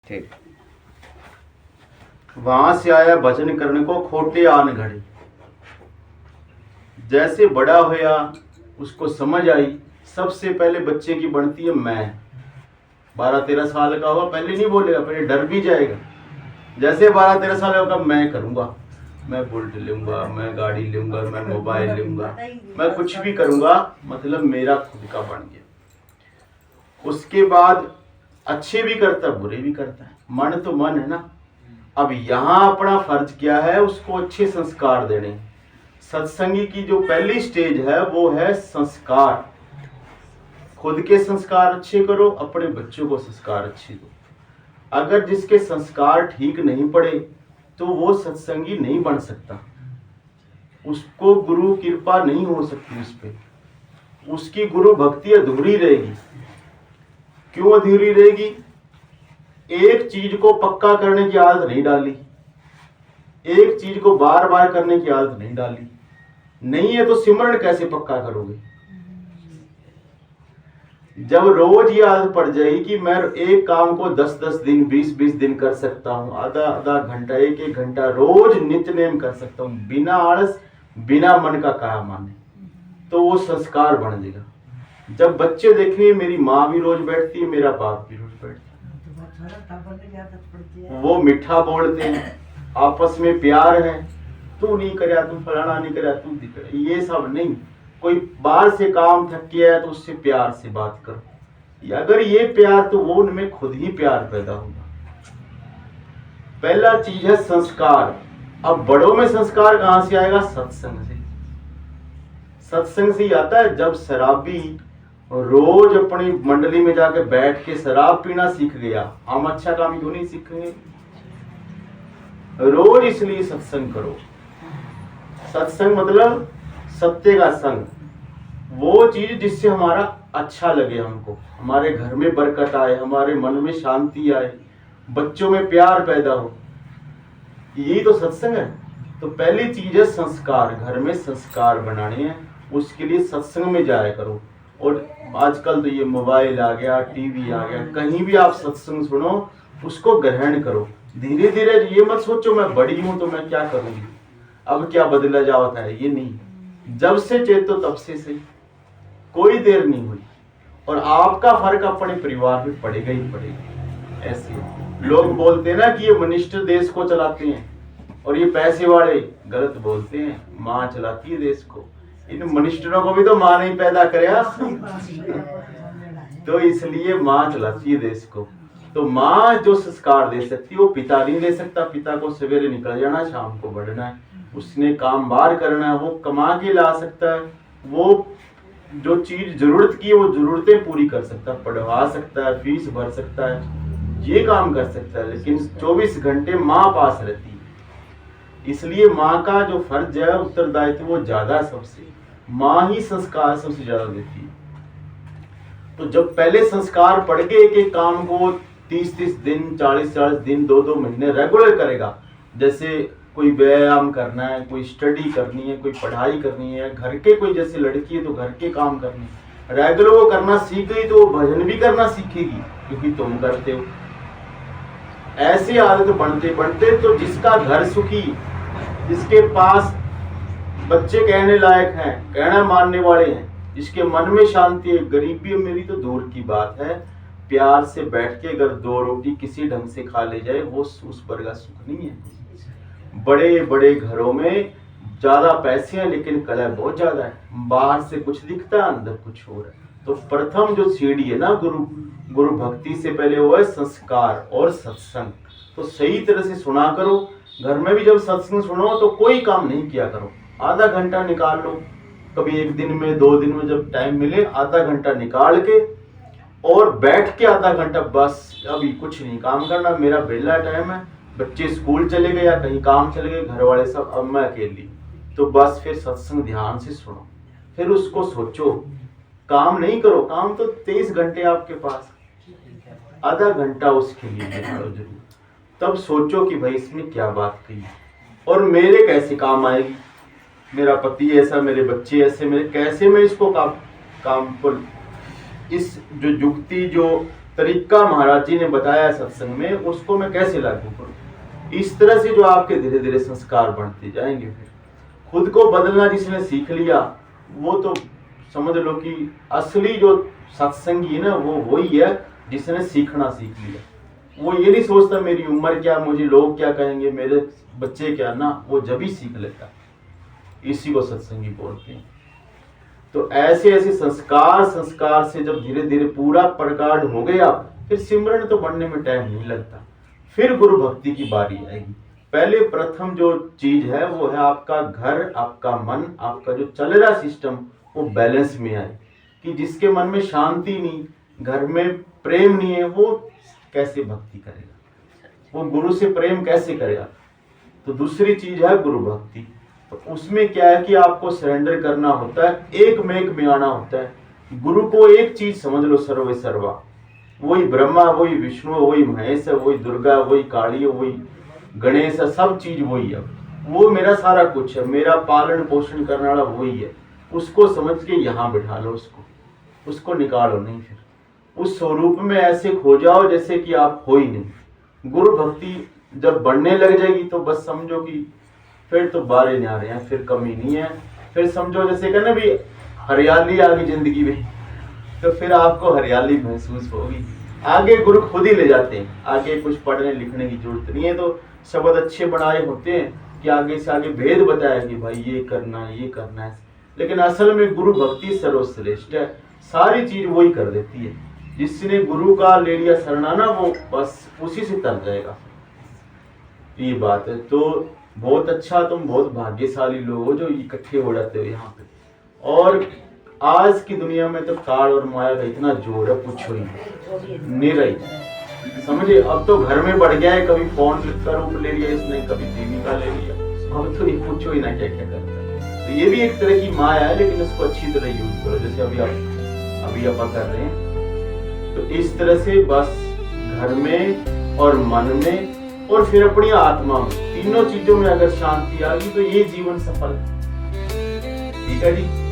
ठीक। वहां से आया भजन करने को खोटे आन घड़ी। जैसे बड़ा होया उसको समझ आई। सबसे पहले बच्चे की बनती है मैं। 12-13 साल का होगा, पहले नहीं बोलेगा, पहले डर भी जाएगा। जैसे 12-13 साल होगा, मैं करूंगा, मैं बुलेट लूंगा, मैं गाड़ी लूंगा, मैं मोबाइल लूंगा, मैं कुछ भी करूंगा, मतलब मेरा खुद का बन गया। उसके बाद अच्छे भी करता है, बुरे भी करता है। मन तो मन है ना। अब यहाँ अपना फर्ज क्या है, उसको अच्छे संस्कार देने। सत्संगी की जो पहली स्टेज है वो है संस्कार। खुद के संस्कार अच्छे करो, अपने बच्चों को संस्कार अच्छे दो। अगर जिसके संस्कार ठीक नहीं पड़े तो वो सत्संगी नहीं बन सकता, उसको गुरु कृपा नहीं हो सकती उस पर, उसकी गुरु भक्ति अधूरी रहेगी। क्यों अधूरी रहेगी? एक चीज को पक्का करने की आदत नहीं डाली, एक चीज को बार बार करने की आदत नहीं डाली। नहीं है तो सिमरन कैसे पक्का करोगे? जब रोज ये आदत पड़ जाएगी कि मैं एक काम को 10-10 दिन 20-20 दिन कर सकता हूँ, आधा घंटा 1-1 घंटा रोज नित्य नेम कर सकता हूँ, बिना आलस बिना मन का कहा माने, तो वो संस्कार बन जाएगा। जब बच्चे देखेंगे मेरी माँ भी रोज बैठती है, मेरा बाप भी रोज बैठता है, वो मीठा बोलते हैं, आपस में प्यार है, तू नहीं करया, तू फलाना नहीं करया, तू दिख, ये सब नहीं। कोई बाहर से काम थक गया है तो उससे प्यार से बात करो। अगर ये प्यार, तो वो उनमें खुद ही प्यार पैदा होगा। पहला चीज है संस्कार। अब बड़ों में संस्कार कहां से आएगा? सत्संग से। सत्संग से ही आता है। जब शराबी रोज अपनी मंडली में जाके बैठ के शराब पीना सीख गया, हम अच्छा काम क्यों नहीं सीखेंगे? रोज इसलिए सत्संग करो। सत्संग मतलब सत्य का संग, वो चीज जिससे हमारा अच्छा लगे, हमको हमारे घर में बरकत आए, हमारे मन में शांति आए, बच्चों में प्यार पैदा हो, यही तो सत्संग है। तो पहली चीज है संस्कार, घर में संस्कार बनाने हैं, उसके लिए सत्संग में जाया करो। और आजकल तो ये मोबाइल आ गया, टीवी आ गया, कहीं भी आप सत्संग सुनो, उसको ग्रहण करो। धीरे धीरे ये मत सोचो मैं बड़ी हूं तो मैं क्या करूंगी, अब क्या बदला जाता है, ये नहीं। जब से चेतो तब से सही, कोई देर नहीं हुई। और आपका फर्क अपने परिवार में पड़ेगा ही पड़ेगा। ऐसे लोग बोलते हैं ना कि ये मिनिस्टर देश को चलाते हैं और ये पैसे वाले, गलत बोलते हैं। माँ चलाती है देश को। इन मिनिस्टरों को भी तो माँ नहीं पैदा कराया तो इसलिए माँ चलाती है देश को। तो माँ जो संस्कार दे सकती है वो पिता नहीं दे सकता। पिता को सवेरे निकल जाना, शाम को बढ़ना है, उसने काम बाहर करना है, वो कमा के ला सकता है, वो जो चीज जरूरत की है वो जरूरतें पूरी कर सकता है, पढ़वा सकता है, फीस भर सकता है, ये काम कर सकता है। लेकिन 24 घंटे माँ पास रहती है। इसलिए माँ का जो फर्ज है, उत्तरदायित्व वो ज्यादा, सबसे माँ ही संस्कार सबसे ज्यादा देती है। तो जब पहले संस्कार पड़ गए, एक एक काम को 30-30 दिन 40-40 दिन 2-2 महीने रेगुलर करेगा, जैसे कोई व्यायाम करना है, कोई स्टडी करनी है, कोई पढ़ाई करनी है, घर के कोई जैसे लड़की है तो घर के काम करने, रेगुलर वो करना सीख गई तो वो भजन भी करना सीखेगी, क्योंकि तुम करते हो। ऐसी आदत बनते बनते तो जिसका घर सुखी, जिसके पास बच्चे कहने लायक हैं, कहना मानने वाले हैं, जिसके मन में शांति है, गरीबी मेरी तो दूर की बात है, प्यार से बैठ के अगर 2 रोटी किसी ढंग से खा ले जाए, वो उस पर का सुख नहीं है। बड़े बड़े घरों में ज्यादा पैसे हैं लेकिन कलह बहुत ज्यादा है, बाहर से कुछ दिखता है, अंदर कुछ और है। तो प्रथम जो सीढ़ी है ना गुरु भक्ति से पहले, वो है संस्कार और सत्संग। तो सही तरह से सुना करो। घर में भी जब सत्संग सुनो तो कोई काम नहीं किया करो, आधा घंटा निकाल लो, कभी 1 दिन में 2 दिन में जब टाइम मिले, आधा घंटा निकाल के और बैठ के आधा घंटा, बस अभी कुछ नहीं काम करना, मेरा बेला टाइम है, बच्चे स्कूल चले गए या कहीं काम चले गए, घर वाले सब, अब मैं अकेली, तो बस फिर सत्संग ध्यान से सुनो, फिर उसको सोचो। काम नहीं करो, काम तो 23 घंटे आपके पास, आधा घंटा उसके लिए निकालो जरूर। तब सोचो कि भाई इसमें क्या बात कही और मेरे कैसे काम आएगी, मेरा पति ऐसा, मेरे बच्चे ऐसे, मेरे कैसे मैं इसको काम को, इस जो युक्ति जो तरीका महाराज जी ने बताया सत्संग में, उसको मैं कैसे लागू करूं। इस तरह से जो आपके धीरे धीरे संस्कार बढ़ते जाएंगे। फिर खुद को बदलना जिसने सीख लिया वो तो समझ लो कि असली जो सत्संगी है ना, वो वही है जिसने सीखना सीख लिया। वो ये नहीं सोचता मेरी उम्र क्या, मुझे लोग क्या कहेंगे, मेरे बच्चे क्या, ना, वो जब ही सीख लेता। इसी को सत्संगी बोलते हैं। तो ऐसे ऐसे संस्कार से जब धीरे धीरे पूरा प्रगाढ़ हो गया, फिर सिमरन तो बनने में टाइम नहीं लगता। फिर गुरु भक्ति की बारी आएगी। पहले प्रथम जो चीज है वो है आपका घर, आपका मन, आपका जो चल रहा सिस्टम वो बैलेंस में आए। कि जिसके मन में शांति नहीं, घर में प्रेम नहीं है, वो कैसे भक्ति करेगा, वो गुरु से प्रेम कैसे करेगा। तो दूसरी चीज है गुरु भक्ति। तो उसमें क्या है कि आपको सरेंडर करना होता है, एक में आना होता है। गुरु को एक चीज समझ लो, सर्वे सर्वा, वही ब्रह्मा, वही विष्णु, वही महेश है, वही दुर्गा, वही काली, वही गणेश है, सब चीज वही है। वो मेरा सारा कुछ है, मेरा पालन पोषण करने वाला वही है। उसको समझ के यहाँ बिठा लो, उसको निकालो नहीं। फिर उस स्वरूप में ऐसे खो जाओ जैसे कि आप हो ही नहीं। गुरु भक्ति जब बढ़ने लग जाएगी तो बस समझो कि फिर तो बारे नहीं आ रहे हैं, फिर कमी नहीं है। फिर समझो जैसे कहना भी हरियाली आ गई जिंदगी में, तो फिर आपको हरियाली महसूस होगी। आगे गुरु खुद ही ले जाते हैं, आगे कुछ पढ़ने लिखने की जरूरत नहीं है। तो शब्द अच्छे बनाए होते हैं कि आगे से आगे भेद बताया कि भाई ये करना है, ये करना है। लेकिन असल में गुरु भक्ति सर्वश्रेष्ठ है, सारी चीज वही कर देती है। जिसने गुरु का ले लिया शरणाना, वो बस उसी से तर जाएगा। ये बात है। तो बहुत अच्छा, तुम बहुत भाग्यशाली लोग हो जो इकट्ठे हो जाते हो यहाँ पे। और आज की दुनिया में तो काल और माया का इतना जोर है, पूछो ही नहीं, समझे। अब तो घर में बढ़ गया है, कभी फोन का रूप ले लिया इसने, कभी टीवी का ले लिया। अब तो ये पूछो ही ना क्या क्या करता है। तो ये भी एक तरह की माया है, लेकिन उसको अच्छी तरह यूज करो, जैसे अभी आप कर रहे हैं। तो इस तरह से बस घर में और मन में और फिर अपनी आत्मा में, तीनों चीजों में अगर शांति आ गई तो ये जीवन सफल है। ठीक है जी।